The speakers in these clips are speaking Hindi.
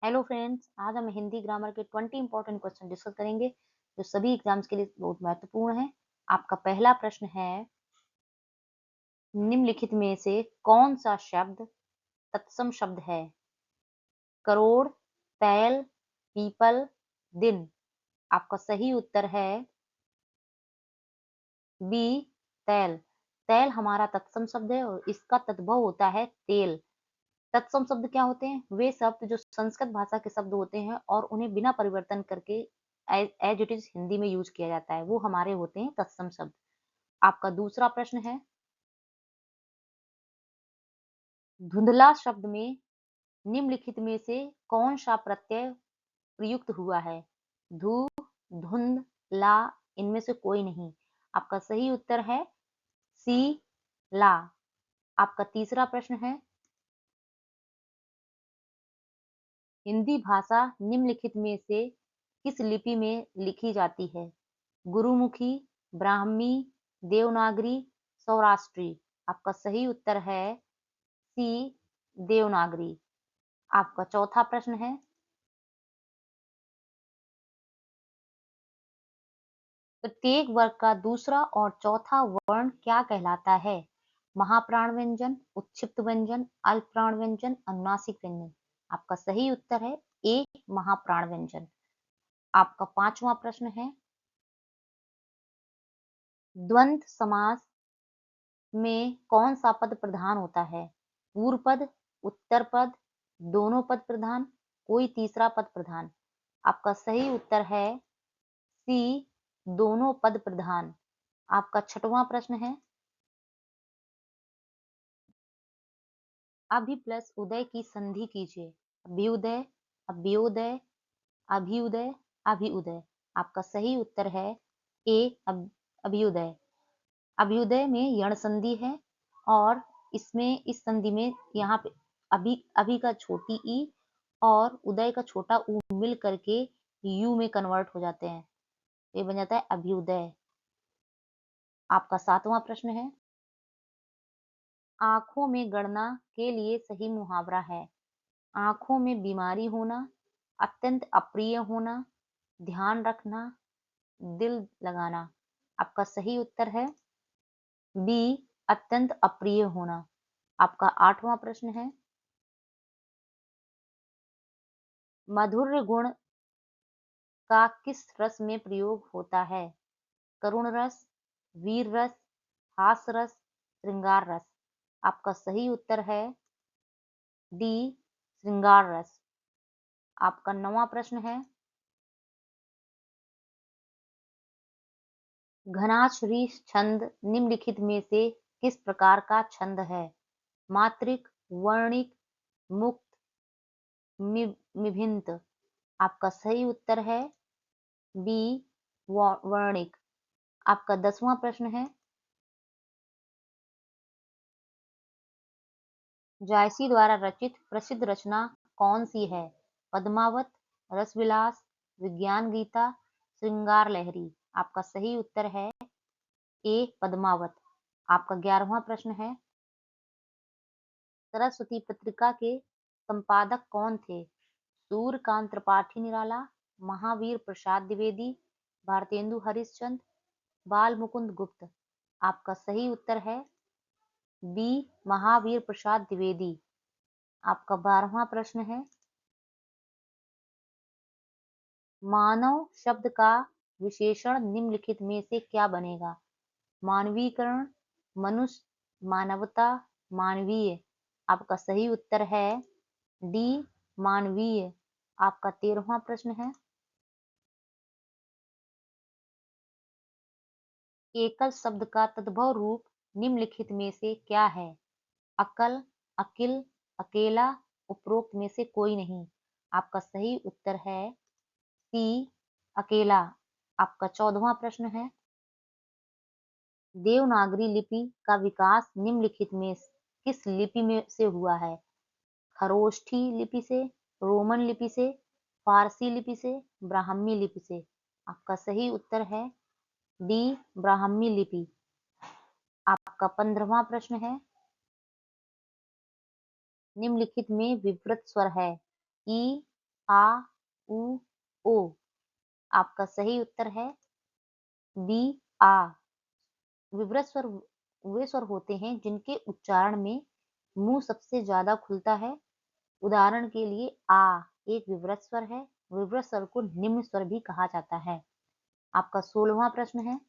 हेलो फ्रेंड्स, आज हम हिंदी ग्रामर के 20 इंपॉर्टेंट क्वेश्चन डिस्कस करेंगे जो सभी एग्जाम्स के लिए बहुत महत्वपूर्ण है। आपका पहला प्रश्न है, निम्नलिखित में से कौन सा शब्द तत्सम शब्द है? करोड़, तैल, पीपल, दिन। आपका सही उत्तर है बी, तैल। तैल हमारा तत्सम शब्द है और इसका तद्भव होता है तेल। तत्सम शब्द क्या होते हैं? वे शब्द जो संस्कृत भाषा के शब्द होते हैं और उन्हें बिना परिवर्तन करके एज इट इज हिंदी में यूज किया जाता है, वो हमारे होते हैं तत्सम शब्द। आपका दूसरा प्रश्न है, धुंधला शब्द में निम्नलिखित में से कौन सा प्रत्यय प्रयुक्त हुआ है? धु, धुंध, ला, इनमें से कोई नहीं। आपका सही उत्तर है सी, ला। आपका तीसरा प्रश्न है, हिंदी भाषा निम्नलिखित में से किस लिपि में लिखी जाती है? गुरुमुखी, ब्राह्मी, देवनागरी, सौराष्ट्री। आपका सही उत्तर है सी, देवनागरी। आपका चौथा प्रश्न है, प्रत्येक वर्ग का दूसरा और चौथा वर्ण क्या कहलाता है? महाप्राण व्यंजन, उत्क्षिप्त व्यंजन, अल्पप्राण व्यंजन, अनुनासिक व्यंजन। आपका सही उत्तर है ए, महाप्राण व्यंजन। आपका पांचवा प्रश्न है, द्वंद्व समास में कौन सा पद प्रधान होता है? पूर्व पद, उत्तर पद, दोनों पद प्रधान, कोई तीसरा पद प्रधान। आपका सही उत्तर है सी, दोनों पद प्रधान। आपका छठवां प्रश्न है, अभि प्लस उदय की संधि कीजिए। अभ्युदय, अभ्योदय, अभिउदय, अभिउदय। आपका सही उत्तर है ए, अभ्युदय। अभ्युदय में यण संधि है और इसमें इस संधि में यहाँ पे अभी अभी का छोटी ई और उदय का छोटा ऊ मिल करके यू में कन्वर्ट हो जाते हैं, ये बन जाता है अभ्युदय। आपका सातवां प्रश्न है, आंखों में गणना के लिए सही मुहावरा है? आंखों में बीमारी होना, अत्यंत अप्रिय होना, ध्यान रखना, दिल लगाना। आपका सही उत्तर है बी, अत्यंत अप्रिय होना। आपका आठवां प्रश्न है, माधुर्य गुण का किस रस में प्रयोग होता है? करुण रस, वीर रस, हास रस, श्रृंगार रस। आपका सही उत्तर है डी, श्रृंगार रस। आपका नवां प्रश्न है, घनाश्री छंद निम्नलिखित में से किस प्रकार का छंद है? मात्रिक, वर्णिक, मुक्त, मिभिंत। आपका सही उत्तर है बी, वर्णिक। आपका 10वां प्रश्न है, जायसी द्वारा रचित प्रसिद्ध रचना कौन सी है? पद्मावत, रसविलास, विज्ञान गीता, श्रृंगार लहरी। आपका सही उत्तर है ए, पद्मावत। आपका 11वां प्रश्न है, सरस्वती पत्रिका के संपादक कौन थे? सूर्यकांत त्रिपाठी निराला, महावीर प्रसाद द्विवेदी, भारतेंदु हरिश्चंद्र, बाल मुकुंद गुप्त। आपका सही उत्तर है बी, महावीर प्रसाद द्विवेदी। आपका 12वां प्रश्न है, मानव शब्द का विशेषण निम्नलिखित में से क्या बनेगा? मानवीकरण, मनुष्य, मानवता, मानवीय। आपका सही उत्तर है डी, मानवीय। आपका 13वां प्रश्न है, एकल शब्द का तद्भव रूप निम्नलिखित में से क्या है? अकल, अकिल, अकेला, उपरोक्त में से कोई नहीं। आपका सही उत्तर है सी, अकेला। आपका 14वां प्रश्न है, देवनागरी लिपि का विकास निम्नलिखित में किस लिपि में से हुआ है? खरोष्ठी लिपि से, रोमन लिपि से, फारसी लिपि से, ब्राह्मी लिपि से। आपका सही उत्तर है डी, ब्राह्मी लिपि। आपका 15वां प्रश्न है, निम्नलिखित में विवृत स्वर है? ई, आ, उ, ओ। आपका सही उत्तर है बी, आ। विवृत स्वर वे स्वर होते हैं जिनके उच्चारण में मुंह सबसे ज्यादा खुलता है। उदाहरण के लिए आ एक विवृत स्वर है। विवृत स्वर को निम्न स्वर भी कहा जाता है। आपका 16वां प्रश्न है,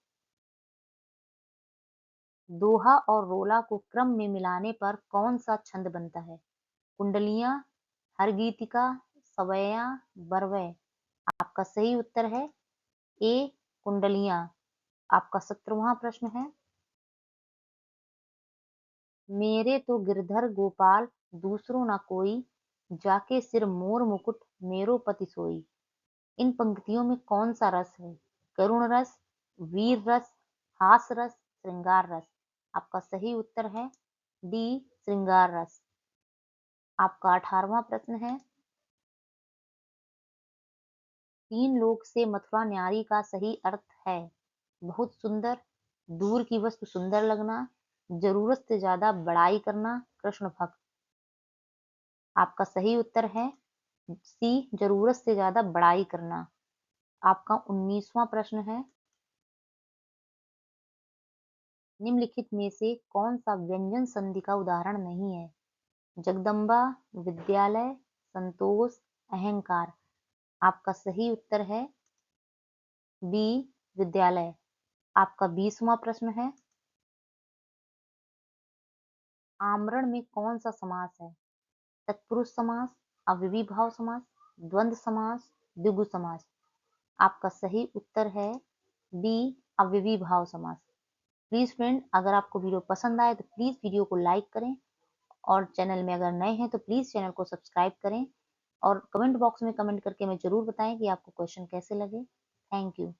दोहा और रोला को क्रम में मिलाने पर कौन सा छंद बनता है? कुंडलियां, हरगीतिका, सवैया, बरवै। आपका सही उत्तर है ए, कुंडलियां। आपका 17वां प्रश्न है, मेरे तो गिरधर गोपाल दूसरो न कोई, जाके सिर मोर मुकुट मेरो पति सोई। इन पंक्तियों में कौन सा रस है? करुण रस, वीर रस, हास रस, श्रृंगार रस। आपका सही उत्तर है डी, श्रृंगार रस। आपका 18वां प्रश्न है, तीन लोक से मथुरा न्यारी का सही अर्थ है? बहुत सुंदर, दूर की वस्तु सुंदर लगना, जरूरत से ज्यादा बड़ाई करना, कृष्ण भक्त। आपका सही उत्तर है सी, जरूरत से ज्यादा बड़ाई करना। आपका 19वां प्रश्न है, निम्नलिखित में से कौन सा व्यंजन संधि का उदाहरण नहीं है? जगदम्बा, विद्यालय, संतोष, अहंकार। आपका सही उत्तर है बी, विद्यालय। आपका 20वां प्रश्न है, आमरण में कौन सा समास है? तत्पुरुष समास, अव्ययीभाव समास, द्वंद्व समास, द्विगु समास। आपका सही उत्तर है बी, अव्ययीभाव समास। प्लीज फ्रेंड, अगर आपको वीडियो पसंद आए तो प्लीज वीडियो को लाइक करें और चैनल में अगर नए हैं तो प्लीज चैनल को सब्सक्राइब करें और कमेंट बॉक्स में कमेंट करके हमें जरूर बताएं कि आपको क्वेश्चन कैसे लगे। Thank you.